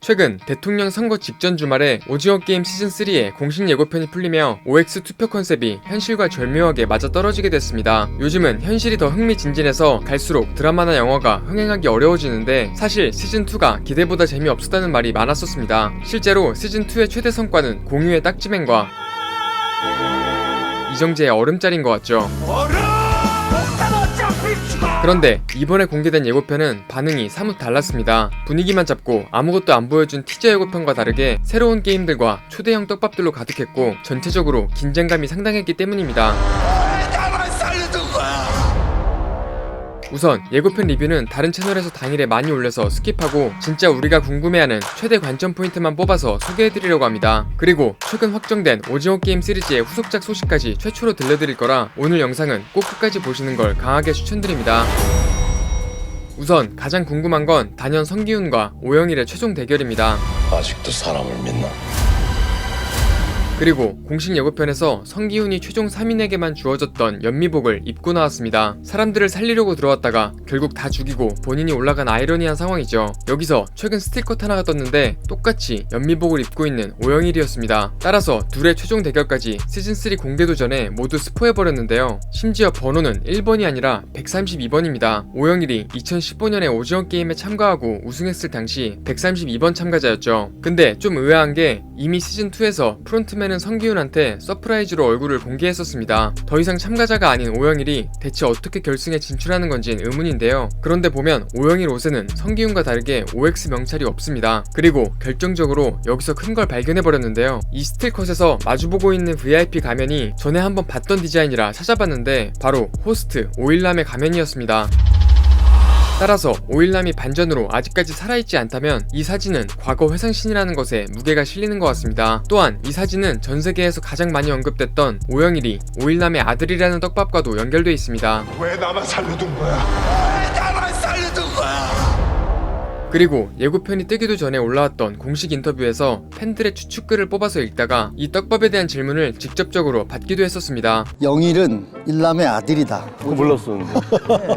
최근 대통령 선거 직전 주말에 오징어 게임 시즌3의 공식 예고편이 풀리며 OX 투표 컨셉이 현실과 절묘하게 맞아떨어지게 됐습니다. 요즘은 현실이 더 흥미진진해서 갈수록 드라마나 영화가 흥행하기 어려워지는데 사실 시즌2가 기대보다 재미없었다는 말이 많았었습니다. 실제로 시즌2의 최대 성과는 공유의 딱지맨과 이정재의 얼음짤인 것 같죠. 그런데 이번에 공개된 예고편은 반응이 사뭇 달랐습니다. 분위기만 잡고 아무것도 안 보여준 티저 예고편과 다르게 새로운 게임들과 초대형 떡밥들로 가득했고 전체적으로 긴장감이 상당했기 때문입니다. 우선 예고편 리뷰는 다른 채널에서 당일에 많이 올려서 스킵하고 진짜 우리가 궁금해하는 최대 관전 포인트만 뽑아서 소개해드리려고 합니다. 그리고 최근 확정된 오징어 게임 시리즈의 후속작 소식까지 최초로 들려드릴 거라 오늘 영상은 꼭 끝까지 보시는 걸 강하게 추천드립니다. 우선 가장 궁금한 건 단연 성기훈과 오영일의 최종 대결입니다. 아직도 사람을 믿나? 그리고 공식 예고편에서 성기훈이 최종 3인에게만 주어졌던 연미복을 입고 나왔습니다. 사람들을 살리려고 들어왔다가 결국 다 죽이고 본인이 올라간 아이러니한 상황이죠. 여기서 최근 스틸컷 하나가 떴는데 똑같이 연미복을 입고 있는 오영일이었습니다. 따라서 둘의 최종 대결까지 시즌3 공개도 전에 모두 스포해버렸는데요. 심지어 번호는 1번이 아니라 132번입니다. 오영일이 2015년에 오징어 게임에 참가하고 우승했을 당시 132번 참가자였죠. 근데 좀 의아한 게 이미 시즌2에서 프론트맨 는 성기훈한테 서프라이즈로 얼굴을 공개했었습니다. 더 이상 참가자가 아닌 오영일이 대체 어떻게 결승에 진출하는 건진 의문인데요. 그런데 보면 오영일 옷에는 성기훈과 다르게 OX 명찰이 없습니다. 그리고 결정적으로 여기서 큰 걸 발견해버렸는데요. 이 스틸컷에서 마주보고 있는 VIP 가면이 전에 한번 봤던 디자인이라 찾아봤는데 바로 호스트 오일남의 가면이었습니다. 따라서 오일남이 반전으로 아직까지 살아있지 않다면 이 사진은 과거 회상신이라는 것에 무게가 실리는 것 같습니다. 또한 이 사진은 전세계에서 가장 많이 언급됐던 오영일이 오일남의 아들이라는 떡밥과도 연결돼 있습니다. 왜 나만 살려둔 거야? 왜 나만 살려둔 거야? 그리고 예고편이 뜨기도 전에 올라왔던 공식 인터뷰에서 팬들의 추측글을 뽑아서 읽다가 이 떡밥에 대한 질문을 직접적으로 받기도 했었습니다. 영일은 일남의 아들이다. 그거 몰랐었는데.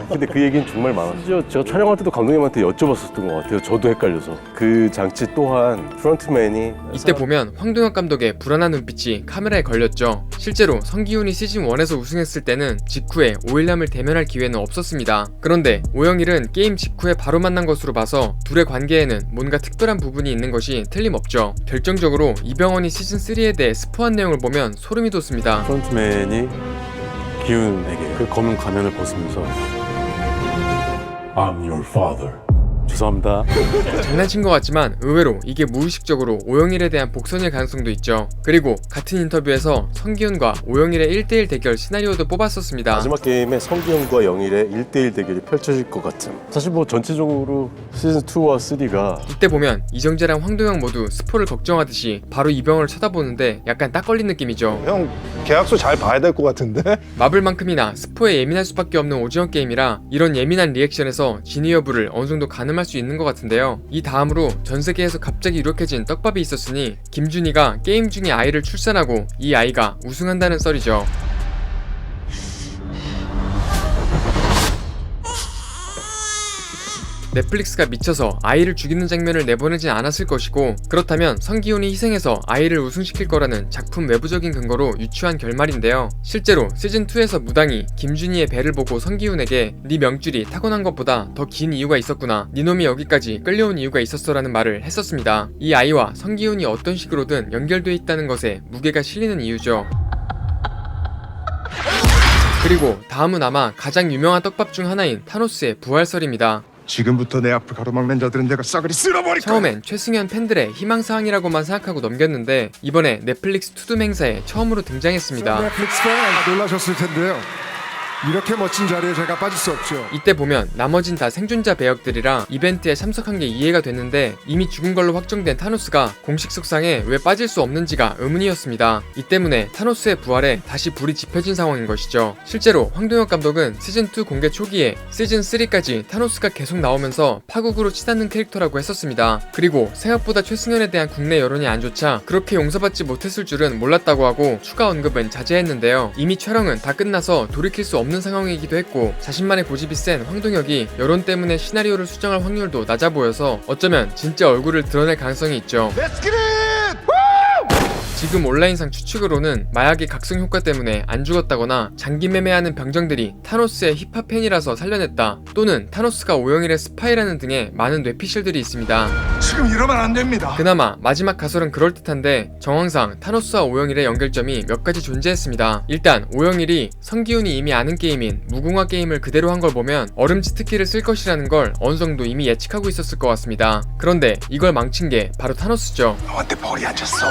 근데 그 얘기는 정말 많았어요. 제가 촬영할 때도 감독님한테 여쭤봤었던 것 같아요. 저도 헷갈려서. 그 장치 또한 프론트맨이 이때 보면 황동혁 감독의 불안한 눈빛이 카메라에 걸렸죠. 실제로 성기훈이 시즌1에서 우승했을 때는 직후에 오일남을 대면할 기회는 없었습니다. 그런데 오영일은 게임 직후에 바로 만난 것으로 봐서 둘의 관계에는 뭔가 특별한 부분이 있는 것이 틀림없죠. 결정적으로 이병헌이 시즌3에 대해 스포한 내용을 보면 소름이 돋습니다. 프론트맨이 기훈에게 그 검은 가면을 벗으면서 I'm your father. 죄송합니다. 장난친 것 같지만 의외로 이게 무의식적으로 오영일에 대한 복선일 가능성도 있죠. 그리고 같은 인터뷰에서 성기훈과 오영일의 1대1 대결 시나리오도 뽑았었습니다. 마지막 게임에 성기훈과 영일의 1대1 대결이 펼쳐질 것 같은. 사실 뭐 전체적으로 시즌2와 3가 이때 보면 이정재랑 황동혁 모두 스포를 걱정하듯이 바로 이병헌을 쳐다보는데 약간 딱 걸린 느낌이죠. 형 계약서 잘 봐야 될 것 같은데? 마블만큼이나 스포에 예민할 수밖에 없는 오징어 게임이라 이런 예민한 리액션에서 진위 여부를 어느 정도 가늠할 수 있는 것 같은데요. 이 다음으로 전세계에서 갑자기 유력해진 떡밥이 있었으니 김준희가 게임 중에 아이를 출산하고 이 아이가 우승한다는 썰이죠. 넷플릭스가 미쳐서 아이를 죽이는 장면을 내보내진 않았을 것이고 그렇다면 성기훈이 희생해서 아이를 우승시킬 거라는 작품 외부적인 근거로 유추한 결말인데요. 실제로 시즌2에서 무당이 김준희의 배를 보고 성기훈에게 네 명줄이 타고난 것보다 더 긴 이유가 있었구나, 네 놈이 여기까지 끌려온 이유가 있었어 라는 말을 했었습니다. 이 아이와 성기훈이 어떤 식으로든 연결돼 있다는 것에 무게가 실리는 이유죠. 그리고 다음은 아마 가장 유명한 떡밥 중 하나인 타노스의 부활설입니다. 지금부터 내 앞을 가로막는 자들은 내가 싸그리 쓸어버릴 거야. 처음엔 최승현 팬들의 희망사항이라고만 생각하고 넘겼는데 이번에 넷플릭스 투둠 행사에 처음으로 등장했습니다. 넷플릭스 팬 놀라셨을 텐데요. 이렇게 멋진 자리에 제가 빠질 수 없죠. 이때 보면 나머진 다 생존자 배역들이라 이벤트에 참석한 게 이해가 됐는데 이미 죽은 걸로 확정된 타노스가 공식 속상에 왜 빠질 수 없는지가 의문이었습니다. 이 때문에 타노스의 부활에 다시 불이 지펴진 상황인 것이죠. 실제로 황동혁 감독은 시즌2 공개 초기에 시즌3까지 타노스가 계속 나오면서 파국으로 치닫는 캐릭터라고 했었습니다. 그리고 생각보다 최승현에 대한 국내 여론이 안 좋자 그렇게 용서받지 못했을 줄은 몰랐다고 하고 추가 언급은 자제했는데요. 이미 촬영은 다 끝나서 돌이킬 수 없는 없는 상황이기도 했고 자신만의 고집이 센 황동혁이 여론 때문에 시나리오를 수정할 확률도 낮아 보여서 어쩌면 진짜 얼굴을 드러낼 가능성이 있죠. 지금 온라인상 추측으로는 마약의 각성 효과 때문에 안 죽었다거나 장기 매매하는 병정들이 타노스의 힙합 팬이라서 살려냈다, 또는 타노스가 오영일의 스파이라는 등의 많은 뇌피셜들이 있습니다. 지금 이러면 안 됩니다. 그나마 마지막 가설은 그럴듯한데 정황상 타노스와 오영일의 연결점이 몇 가지 존재했습니다. 일단 오영일이 성기훈이 이미 아는 게임인 무궁화 게임을 그대로 한 걸 보면 얼음지 특기를 쓸 것이라는 걸 어느 정도 이미 예측하고 있었을 것 같습니다. 그런데 이걸 망친 게 바로 타노스죠. 너한테 벌이 안 쳤어.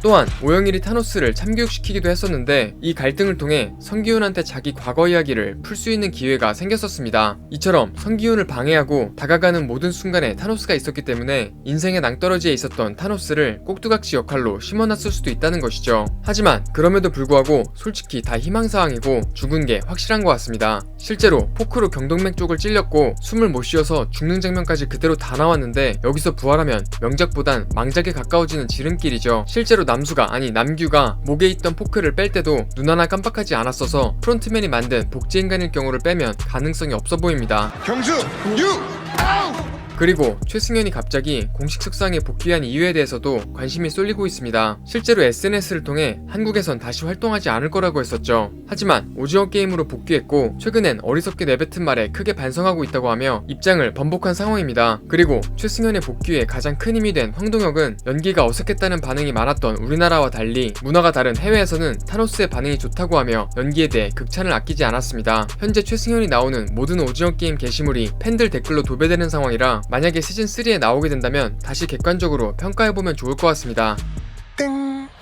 또한 오영일이 타노스를 참교육시키기도 했었는데 이 갈등을 통해 성기훈한테 자기 과거 이야기를 풀 수 있는 기회가 생겼었습니다. 이처럼 성기훈을 방해하고 다가가는 모든 순간에 타노스가 있었기 때문에 인생의 낭떠러지에 있었던 타노스를 꼭두각시 역할로 심어놨을 수도 있다는 것이죠. 하지만 그럼에도 불구하고 솔직히 다 희망사항이고 죽은 게 확실한 것 같습니다. 실제로 포크로 경동맥 쪽을 찔렸고 숨을 못 쉬어서 죽는 장면까지 그대로 다 나왔는데 여기서 부활하면 명작보단 망작에 가까워지는 지름길이죠. 실제로 남규가 목에 있던 포크를 뺄 때도 눈 하나 깜빡하지 않았어서 프론트맨이 만든 복제인간일 경우를 빼면 가능성이 없어 보입니다. 경수, 유! 그리고 최승현이 갑자기 공식 석상에 복귀한 이유에 대해서도 관심이 쏠리고 있습니다. 실제로 SNS를 통해 한국에선 다시 활동하지 않을 거라고 했었죠. 하지만 오징어 게임으로 복귀했고 최근엔 어리석게 내뱉은 말에 크게 반성하고 있다고 하며 입장을 번복한 상황입니다. 그리고 최승현의 복귀에 가장 큰 힘이 된 황동혁은 연기가 어색했다는 반응이 많았던 우리나라와 달리 문화가 다른 해외에서는 타노스의 반응이 좋다고 하며 연기에 대해 극찬을 아끼지 않았습니다. 현재 최승현이 나오는 모든 오징어 게임 게시물이 팬들 댓글로 도배되는 상황이라 만약에 시즌3에 나오게 된다면 다시 객관적으로 평가해보면 좋을 것 같습니다.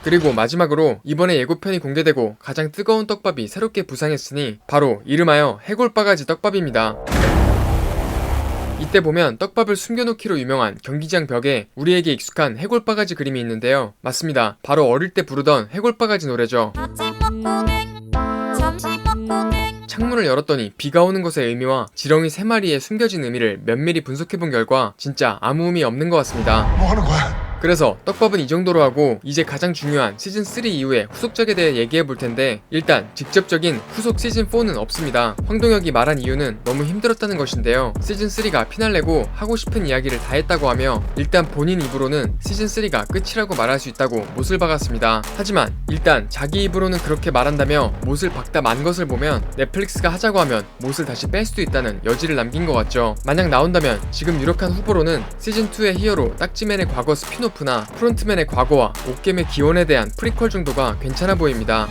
그리고 마지막으로 이번에 예고편이 공개되고 가장 뜨거운 떡밥이 새롭게 부상했으니 바로 이름하여 해골바가지 떡밥입니다. 이때 보면 떡밥을 숨겨놓기로 유명한 경기장 벽에 우리에게 익숙한 해골바가지 그림이 있는데요. 맞습니다. 바로 어릴 때 부르던 해골바가지 노래죠. 창문을 열었더니 비가 오는 것의 의미와 지렁이 3마리의 숨겨진 의미를 면밀히 분석해본 결과 진짜 아무 의미 없는 것 같습니다. 뭐 하는 거야? 그래서 떡밥은 이 정도로 하고 이제 가장 중요한 시즌3 이후의 후속작에 대해 얘기해볼 텐데 일단 직접적인 후속 시즌4는 없습니다. 황동혁이 말한 이유는 너무 힘들었다는 것인데요. 시즌3가 피날레고 하고 싶은 이야기를 다 했다고 하며 일단 본인 입으로는 시즌3가 끝이라고 말할 수 있다고 못을 박았습니다. 하지만 일단 자기 입으로는 그렇게 말한다며 못을 박다 만 것을 보면 넷플릭스가 하자고 하면 못을 다시 뺄 수도 있다는 여지를 남긴 것 같죠. 만약 나온다면 지금 유력한 후보로는 시즌2의 히어로 딱지맨의 과거 스피노프 나 프론트맨의 과거와 옥겜의 기원에 대한 프리퀄 정도가 괜찮아 보입니다.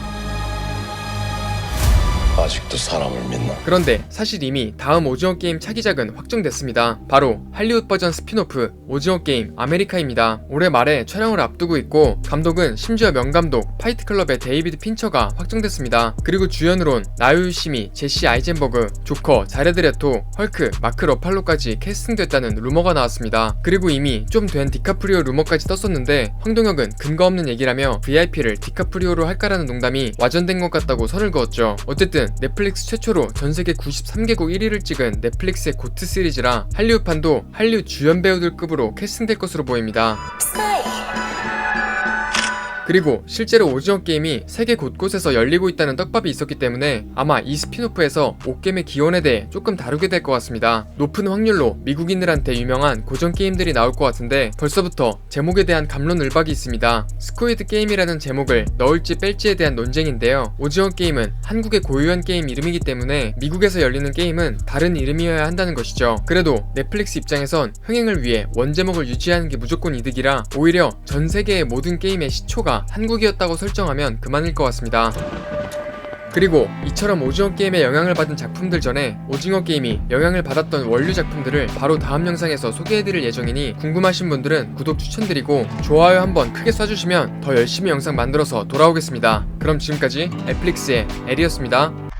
아직도 사람을 믿나? 그런데 사실 이미 다음 오징어 게임 차기작은 확정됐습니다. 바로 할리우드 버전 스피노프 오징어 게임 아메리카입니다. 올해 말에 촬영을 앞두고 있고 감독은 심지어 명감독 파이트클럽의 데이비드 핀처가 확정됐습니다. 그리고 주연으론 나유 유시미, 제시 아이젠버그, 조커, 자레드 레토, 헐크, 마크 러팔로까지 캐스팅됐다는 루머가 나왔습니다. 그리고 이미 좀 된 디카프리오 루머까지 떴었는데 황동혁은 근거 없는 얘기라며 VIP를 디카프리오로 할까라는 농담이 와전된 것 같다고 선을 그었죠. 어쨌든 넷플릭스 최초로 전세계 93개국 1위를 찍은 넷플릭스의 고트 시리즈라 할리우드판도 할리우드 주연 배우들급으로 캐스팅될 것으로 보입니다. 그리고 실제로 오징어 게임이 세계 곳곳에서 열리고 있다는 떡밥이 있었기 때문에 아마 이 스피노프에서 옥겜의 기원에 대해 조금 다루게 될 것 같습니다. 높은 확률로 미국인들한테 유명한 고전 게임들이 나올 것 같은데 벌써부터 제목에 대한 갑론을박이 있습니다. 스퀴드 게임이라는 제목을 넣을지 뺄지에 대한 논쟁인데요. 오징어 게임은 한국의 고유한 게임 이름이기 때문에 미국에서 열리는 게임은 다른 이름이어야 한다는 것이죠. 그래도 넷플릭스 입장에선 흥행을 위해 원제목을 유지하는 게 무조건 이득이라 오히려 전 세계의 모든 게임의 시초가 한국이었다고 설정하면 그만일 것 같습니다. 그리고 이처럼 오징어 게임에 영향을 받은 작품들 전에 오징어 게임이 영향을 받았던 원류 작품들을 바로 다음 영상에서 소개해드릴 예정이니 궁금하신 분들은 구독 추천드리고 좋아요 한번 크게 쏴주시면 더 열심히 영상 만들어서 돌아오겠습니다. 그럼 지금까지 넷플릭스의 엘이었습니다.